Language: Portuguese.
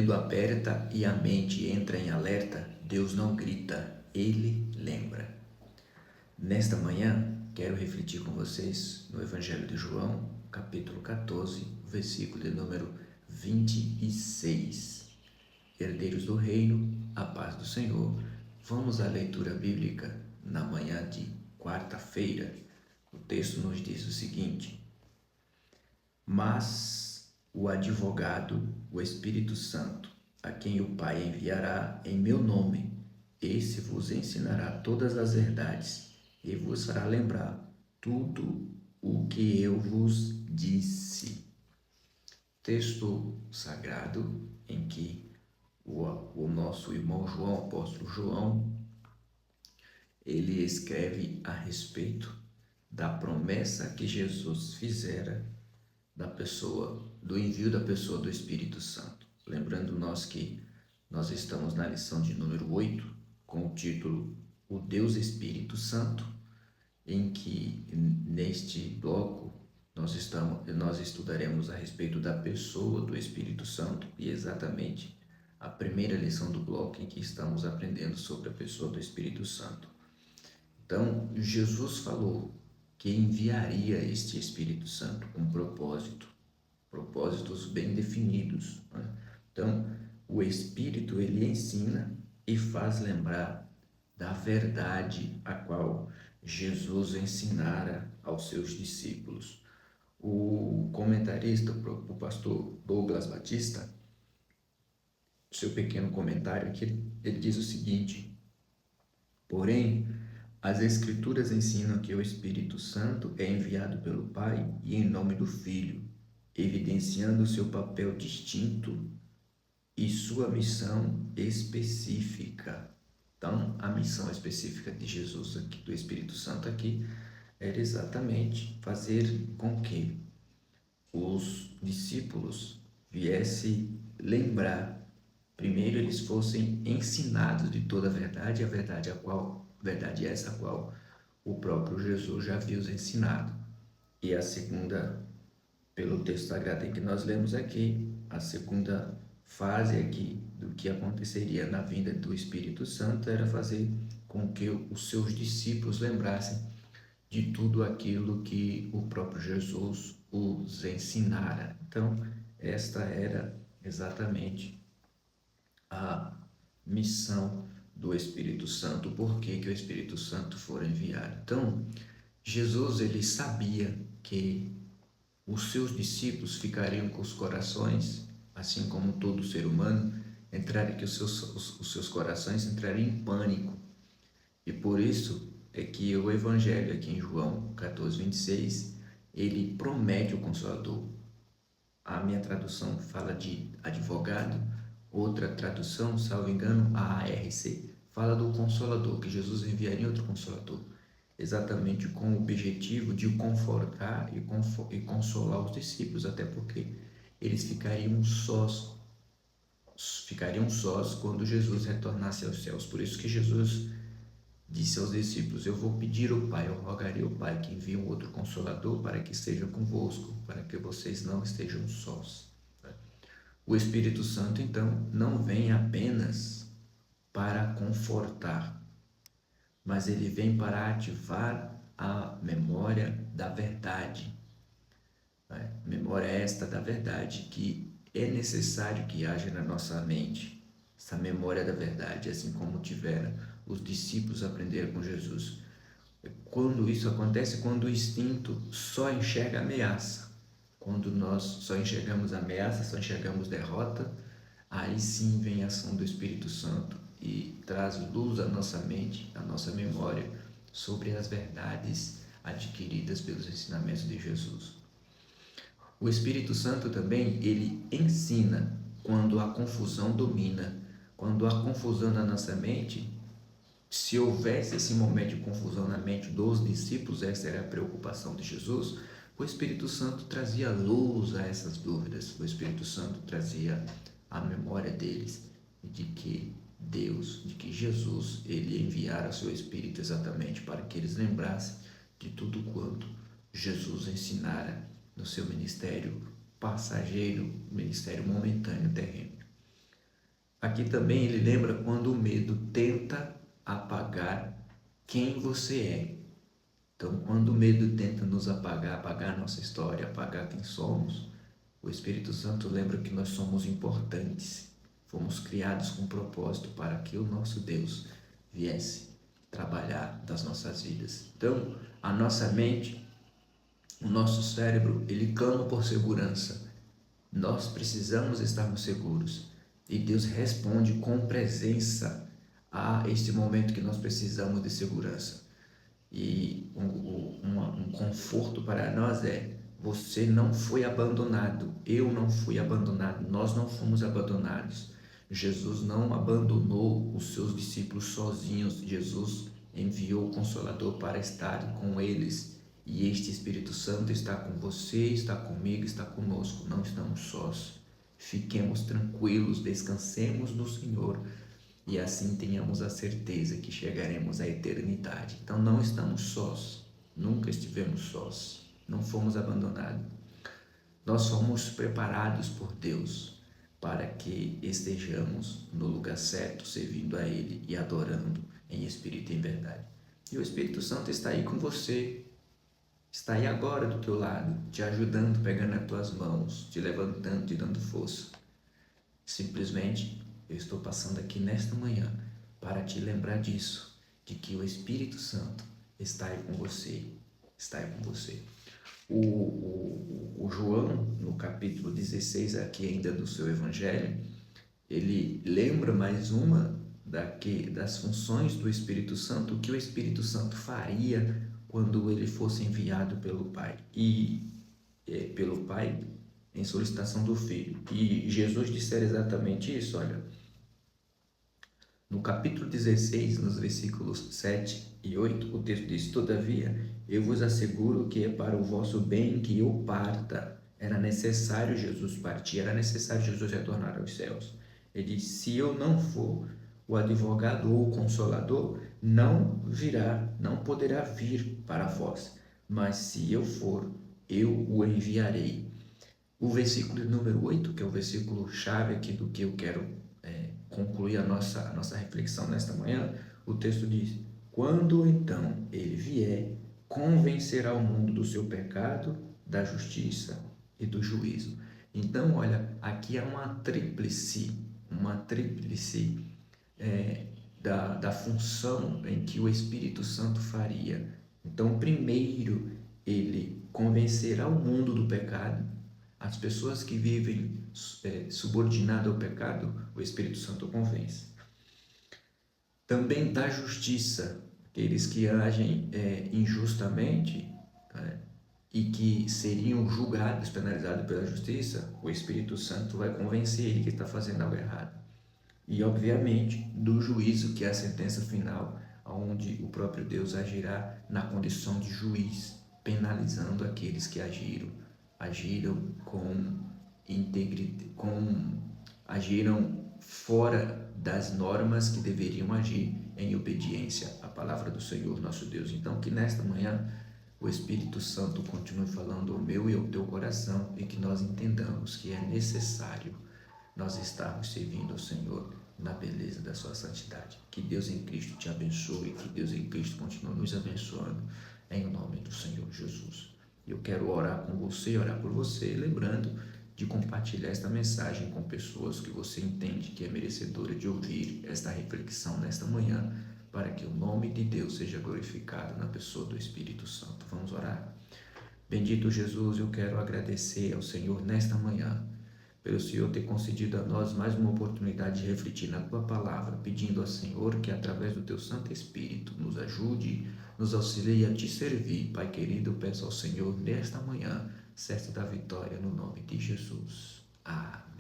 dedo aperta e a mente entra em alerta, Deus não grita, Ele lembra. Nesta manhã, quero refletir com vocês no Evangelho de João, capítulo 14, versículo de número 26. Herdeiros do reino, a paz do Senhor. Vamos à leitura bíblica na manhã de quarta-feira. O texto nos diz o seguinte: Mas o advogado, o Espírito Santo, a quem o Pai enviará em meu nome, esse vos ensinará todas as verdades e vos fará lembrar tudo o que eu vos disse. Texto sagrado em que o nosso irmão João, apóstolo João, ele escreve a respeito da promessa que Jesus fizera do envio da pessoa do Espírito Santo. Lembrando nós que nós estamos na lição de número 8, com o título O Deus Espírito Santo, em que neste bloco nós estudaremos a respeito da pessoa do Espírito Santo, e exatamente a primeira lição do bloco em que estamos aprendendo sobre a pessoa do Espírito Santo. Então, Jesus falou que enviaria este Espírito Santo com propósitos bem definidos, né? Então, o Espírito, ele ensina e faz lembrar da verdade a qual Jesus ensinara aos seus discípulos. O comentarista, o pastor Douglas Batista, seu pequeno comentário aqui, ele diz o seguinte: porém, as Escrituras ensinam que o Espírito Santo é enviado pelo Pai e em nome do Filho, evidenciando seu papel distinto e sua missão específica. Então, a missão específica de Jesus aqui, do Espírito Santo aqui, era exatamente fazer com que os discípulos viessem lembrar, primeiro eles fossem ensinados de toda a verdade verdade essa a qual o próprio Jesus já havia os ensinado. E a segunda, pelo texto sagrado em que nós lemos aqui, a segunda fase aqui do que aconteceria na vinda do Espírito Santo era fazer com que os seus discípulos lembrassem de tudo aquilo que o próprio Jesus os ensinara. Então, esta era exatamente a missão do Espírito Santo, por que o Espírito Santo for enviado. Então, Jesus, ele sabia que os seus discípulos ficariam com os corações, assim como todo ser humano, que os seus corações entrariam em pânico. E por isso é que o Evangelho, aqui em João 14, 26, ele promete o Consolador. A minha tradução fala de advogado, outra tradução, salvo engano, a ARC, fala do Consolador, que Jesus enviaria outro Consolador, exatamente com o objetivo de confortar e consolar os discípulos, até porque eles ficariam sós quando Jesus retornasse aos céus. Por isso que Jesus disse aos discípulos: eu vou pedir ao Pai, eu rogarei ao Pai que envie um outro Consolador para que esteja convosco, para que vocês não estejam sós. O Espírito Santo, então, não vem apenas para confortar, mas ele vem para ativar a memória da verdade. Memória esta da verdade que é necessário que haja na nossa mente, essa memória da verdade, assim como tiveram os discípulos aprenderam com Jesus. Quando isso acontece, quando o instinto só enxerga ameaça, quando nós só enxergamos ameaça, só enxergamos derrota, aí sim vem a ação do Espírito Santo e traz luz à nossa mente, à nossa memória, sobre as verdades adquiridas pelos ensinamentos de Jesus. O Espírito Santo também, ele ensina quando a confusão domina, quando há confusão na nossa mente. Se houvesse esse momento de confusão na mente dos discípulos, essa era a preocupação de Jesus, o Espírito Santo trazia luz a essas dúvidas. O Espírito Santo trazia a memória deles de que Jesus, ele enviara o seu Espírito exatamente para que eles lembrassem de tudo quanto Jesus ensinara no seu ministério passageiro, ministério momentâneo terreno. Aqui também ele lembra quando o medo tenta apagar quem você é. Então, quando o medo tenta nos apagar, apagar nossa história, apagar quem somos, o Espírito Santo lembra que nós somos importantes. Fomos criados com propósito para que o nosso Deus viesse trabalhar das nossas vidas. Então, a nossa mente, o nosso cérebro, ele clama por segurança. Nós precisamos estarmos seguros. E Deus responde com presença a este momento que nós precisamos de segurança. E um conforto para nós é: você não foi abandonado, eu não fui abandonado, nós não fomos abandonados. Jesus não abandonou os seus discípulos sozinhos. Jesus enviou o Consolador para estar com eles. E este Espírito Santo está com você, está comigo, está conosco. Não estamos sós. Fiquemos tranquilos, descansemos no Senhor e assim tenhamos a certeza que chegaremos à eternidade. Então não estamos sós, nunca estivemos sós, não fomos abandonados. Nós somos preparados por Deus para que estejamos no lugar certo, servindo a Ele e adorando em espírito e em verdade. E o Espírito Santo está aí com você, está aí agora do teu lado, te ajudando, pegando nas tuas mãos, te levantando, te dando força. Simplesmente, eu estou passando aqui nesta manhã para te lembrar disso, de que o Espírito Santo está aí com você, está aí com você. O João, no capítulo 16 aqui ainda do seu Evangelho, ele lembra mais uma das funções do Espírito Santo, o que o Espírito Santo faria quando ele fosse enviado pelo Pai. Pelo Pai, em solicitação do Filho. E Jesus dissera exatamente isso, olha, no capítulo 16, nos versículos 7 e 8, o texto diz: todavia, eu vos asseguro que é para o vosso bem que eu parta. Era necessário Jesus partir, era necessário Jesus retornar aos céus. Ele diz: se eu não for, o advogado ou o consolador não virá, não poderá vir para vós. Mas se eu for, eu o enviarei. O versículo número 8, que é o versículo chave aqui do que eu quero concluir a nossa reflexão nesta manhã, o texto diz: quando então ele vier, convencerá o mundo do seu pecado, da justiça e do juízo. Então, olha, aqui é uma tríplice da função em que o Espírito Santo faria. Então, primeiro, ele convencerá o mundo do pecado. As pessoas que vivem subordinadas ao pecado, o Espírito Santo convence. Também da justiça, aqueles que agem injustamente e que seriam julgados, penalizados pela justiça, o Espírito Santo vai convencer ele que está fazendo algo errado. E, obviamente, do juízo, que é a sentença final, onde o próprio Deus agirá na condição de juiz, penalizando aqueles que agiram com integridade, agiram fora das normas que deveriam agir em obediência à palavra do Senhor nosso Deus. Então, que nesta manhã o Espírito Santo continue falando ao meu e ao teu coração e que nós entendamos que é necessário nós estarmos servindo ao Senhor na beleza da sua santidade. Que Deus em Cristo te abençoe, que Deus em Cristo continue nos abençoando, em nome do Senhor Jesus. Eu quero orar com você, orar por você, lembrando de compartilhar esta mensagem com pessoas que você entende que é merecedora de ouvir esta reflexão nesta manhã, para que o nome de Deus seja glorificado na pessoa do Espírito Santo. Vamos orar? Bendito Jesus, eu quero agradecer ao Senhor nesta manhã, pelo Senhor ter concedido a nós mais uma oportunidade de refletir na Tua Palavra, pedindo ao Senhor que através do Teu Santo Espírito nos ajude, nos auxilie a Te servir. Pai querido, eu peço ao Senhor nesta manhã, certo da vitória no nome de Jesus. Amém.